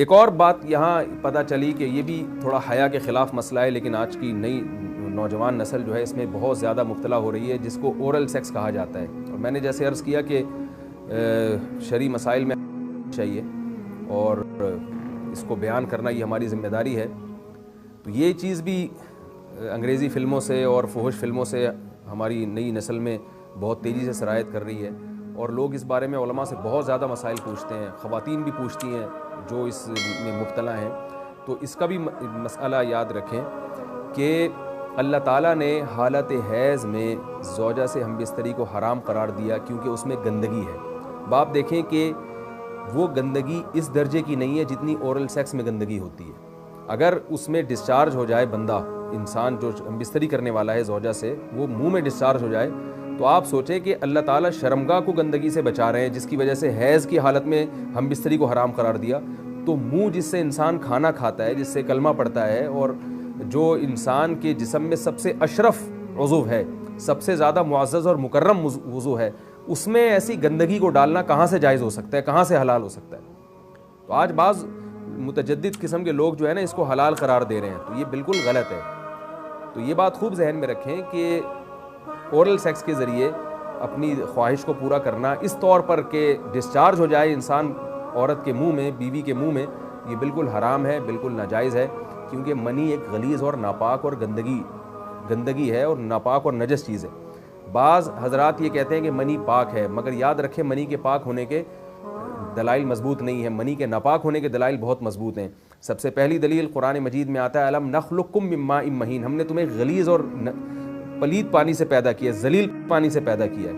ایک اور بات یہاں پتہ چلی کہ یہ بھی تھوڑا حیا کے خلاف مسئلہ ہے، لیکن آج کی نئی نوجوان نسل جو ہے اس میں بہت زیادہ مبتلا ہو رہی ہے، جس کو اورل سیکس کہا جاتا ہے۔ اور میں نے جیسے عرض کیا کہ شرعی مسائل میں چاہیے اور اس کو بیان کرنا یہ ہماری ذمہ داری ہے۔ تو یہ چیز بھی انگریزی فلموں سے اور فحش فلموں سے ہماری نئی نسل میں بہت تیزی سے سرایت کر رہی ہے، اور لوگ اس بارے میں علماء سے بہت زیادہ مسائل پوچھتے ہیں، خواتین بھی پوچھتی ہیں جو اس میں مبتلا ہیں۔ تو اس کا بھی مسئلہ یاد رکھیں کہ اللہ تعالیٰ نے حالت حیض میں زوجہ سے ہم بستری کو حرام قرار دیا کیونکہ اس میں گندگی ہے۔ باپ دیکھیں کہ وہ گندگی اس درجے کی نہیں ہے جتنی اورل سیکس میں گندگی ہوتی ہے۔ اگر اس میں ڈسچارج ہو جائے بندہ، انسان جو ہم بستری کرنے والا ہے زوجہ سے، وہ منہ میں ڈسچارج ہو جائے، تو آپ سوچیں کہ اللہ تعالیٰ شرمگاہ کو گندگی سے بچا رہے ہیں، جس کی وجہ سے حیض کی حالت میں ہم بستری کو حرام قرار دیا۔ تو منہ جس سے انسان کھانا کھاتا ہے، جس سے کلمہ پڑھتا ہے، اور جو انسان کے جسم میں سب سے اشرف عضو ہے، سب سے زیادہ معزز اور مکرم عضو ہے، اس میں ایسی گندگی کو ڈالنا کہاں سے جائز ہو سکتا ہے، کہاں سے حلال ہو سکتا ہے؟ تو آج بعض متجدد قسم کے لوگ جو ہے نا اس کو حلال قرار دے رہے ہیں، تو یہ بالکل غلط ہے۔ تو یہ بات خوب ذہن میں رکھیں کہ اورل سیکس کے ذریعے اپنی خواہش کو پورا کرنا اس طور پر کہ ڈسچارج ہو جائے انسان عورت کے منہ میں، بیوی کے منہ میں، یہ بالکل حرام ہے، بالکل ناجائز ہے، کیونکہ منی ایک غلیظ اور ناپاک اور گندگی ہے اور ناپاک اور نجس چیز ہے۔ بعض حضرات یہ کہتے ہیں کہ منی پاک ہے، مگر یاد رکھیں منی کے پاک ہونے کے دلائل مضبوط نہیں ہیں، منی کے ناپاک ہونے کے دلائل بہت مضبوط ہیں۔ سب سے پہلی دلیل قرآن مجید میں آتا ہے الم نخلقکم من ماء مہین، ہم نے تمہیں غلیظ اور پلید پانی سے پیدا کیا ہے، ذلیل پانی سے پیدا کیا ہے۔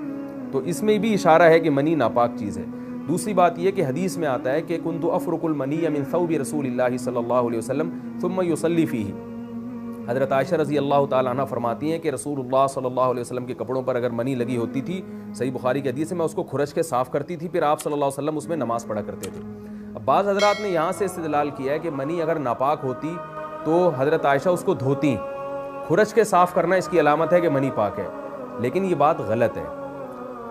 تو اس میں بھی اشارہ ہے کہ منی ناپاک چیز ہے۔ دوسری بات یہ کہ حدیث میں آتا ہے کہ کنت افرق المنی من ثوب رسول اللہ صلی اللہ علیہ وسلم ثم یصلی فیہ۔ حضرت عائشہ رضی اللہ تعالیٰ عنہ فرماتی ہیں کہ رسول اللہ صلی اللہ علیہ وسلم کے کپڑوں پر اگر منی لگی ہوتی تھی، صحیح بخاری کی حدیث ہے، میں اس کو کھرچ کے صاف کرتی تھی، پھر آپ صلی اللہ علیہ وسلم اس میں نماز پڑھا کرتے تھے۔ اب بعض حضرات نے یہاں سے استدلال کیا ہے کہ منی اگر ناپاک ہوتی تو حضرت عائشہ اس کو دھوتی، کھرچ کے صاف کرنا اس کی علامت ہے کہ منی پاک ہے، لیکن یہ بات غلط ہے۔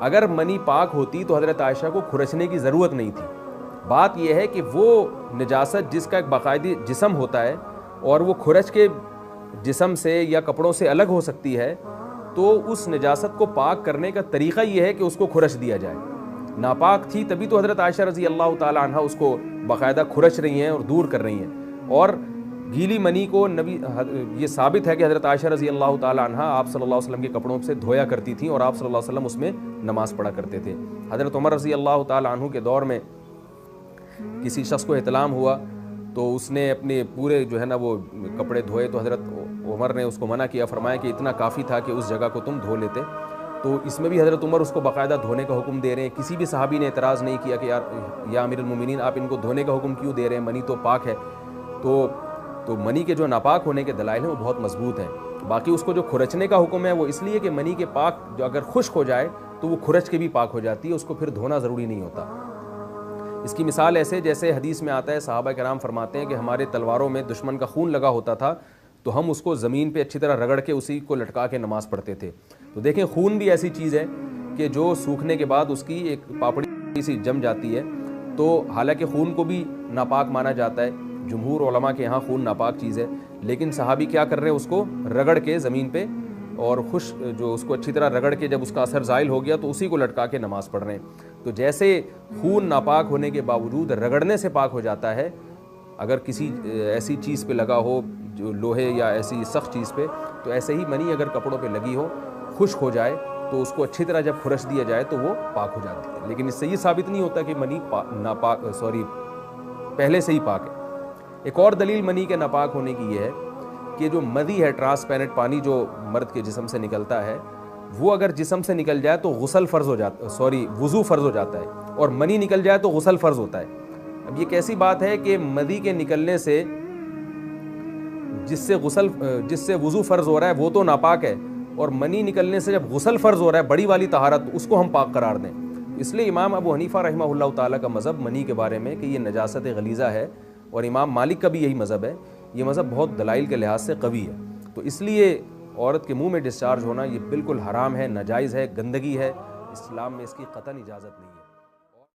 اگر منی پاک ہوتی تو حضرت عائشہ کو کھرچنے کی ضرورت نہیں تھی۔ بات یہ ہے کہ وہ نجاست جس کا ایک باقاعدی جسم ہوتا ہے اور وہ کھرچ کے جسم سے یا کپڑوں سے الگ ہو سکتی ہے، تو اس نجاست کو پاک کرنے کا طریقہ یہ ہے کہ اس کو کھرچ دیا جائے۔ ناپاک تھی تبھی تو حضرت عائشہ رضی اللہ تعالیٰ عنہ اس کو باقاعدہ کھرچ رہی ہیں اور دور کر رہی ہیں۔ اور گیلی منی کو یہ ثابت ہے کہ حضرت عائشہ رضی اللہ تعالیٰ عنہ آپ صلی اللہ علیہ وسلم کے کپڑوں سے دھویا کرتی تھیں اور آپ صلی اللہ علیہ وسلم اس میں نماز پڑھا کرتے تھے۔ حضرت عمر رضی اللہ تعالیٰ عنہ کے دور میں کسی شخص کو احتلام ہوا تو اس نے اپنے پورے جو ہے نا وہ کپڑے دھوئے، تو حضرت عمر نے اس کو منع کیا، فرمایا کہ اتنا کافی تھا کہ اس جگہ کو تم دھو لیتے۔ تو اس میں بھی حضرت عمر اس کو باقاعدہ دھونے کا حکم دے رہے ہیں۔ کسی بھی صحابی نے اعتراض نہیں کیا کہ یا امیر المومنین آپ ان کو دھونے کا حکم کیوں دے رہے ہیں، منی تو پاک ہے۔ تو منی کے جو ناپاک ہونے کے دلائل ہیں وہ بہت مضبوط ہیں۔ باقی اس کو جو کھرچنے کا حکم ہے وہ اس لیے کہ منی کے پاک جو اگر خشک ہو جائے تو وہ کھرچ کے بھی پاک ہو جاتی ہے، اس کو پھر دھونا ضروری نہیں ہوتا۔ اس کی مثال ایسے جیسے حدیث میں آتا ہے، صحابہ کرام فرماتے ہیں کہ ہمارے تلواروں میں دشمن کا خون لگا ہوتا تھا تو ہم اس کو زمین پہ اچھی طرح رگڑ کے اسی کو لٹکا کے نماز پڑھتے تھے۔ تو دیکھیں خون بھی ایسی چیز ہے کہ جو سوکھنے کے بعد اس کی ایک پاپڑی سی جم جاتی ہے، تو حالانکہ خون کو بھی ناپاک مانا جاتا ہے، جمہور علماء کے یہاں خون ناپاک چیز ہے، لیکن صحابی کیا کر رہے ہیں، اس کو رگڑ کے زمین پہ اور جو اس کو اچھی طرح رگڑ کے جب اس کا اثر زائل ہو گیا تو اسی کو لٹکا کے نماز پڑھ رہے ہیں۔ تو جیسے خون ناپاک ہونے کے باوجود رگڑنے سے پاک ہو جاتا ہے، اگر کسی ایسی چیز پہ لگا ہو جو لوہے یا ایسی سخت چیز پہ، تو ایسے ہی منی اگر کپڑوں پہ لگی ہو، خشک ہو جائے تو اس کو اچھی طرح جب کھرچ دیا جائے تو وہ پاک ہو جاتی ہے۔ لیکن اس سے یہ ثابت نہیں ہوتا کہ منی پہلے سے ہی پاک ہے۔ ایک اور دلیل منی کے ناپاک ہونے کی یہ ہے کہ جو مدی ہے، ٹرانسپیرنٹ پانی جو مرد کے جسم سے نکلتا ہے، وہ اگر جسم سے نکل جائے تو وضو فرض ہو جاتا ہے، اور منی نکل جائے تو غسل فرض ہوتا ہے۔ اب یہ کیسی بات ہے کہ مدی کے نکلنے سے جس سے وضو فرض ہو رہا ہے وہ تو ناپاک ہے، اور منی نکلنے سے جب غسل فرض ہو رہا ہے بڑی والی طہارت، اس کو ہم پاک قرار دیں۔ اس لیے امام ابو حنیفہ رحمہ اللہ تعالیٰ کا مذہب منی کے بارے میں کہ یہ نجاست غلیظہ ہے، اور امام مالک کا بھی یہی مذہب ہے، یہ مذہب بہت دلائل کے لحاظ سے قوی ہے۔ تو اس لیے عورت کے منہ میں ڈسچارج ہونا یہ بالکل حرام ہے، ناجائز ہے، گندگی ہے، اسلام میں اس کی قطعاً اجازت نہیں ہے۔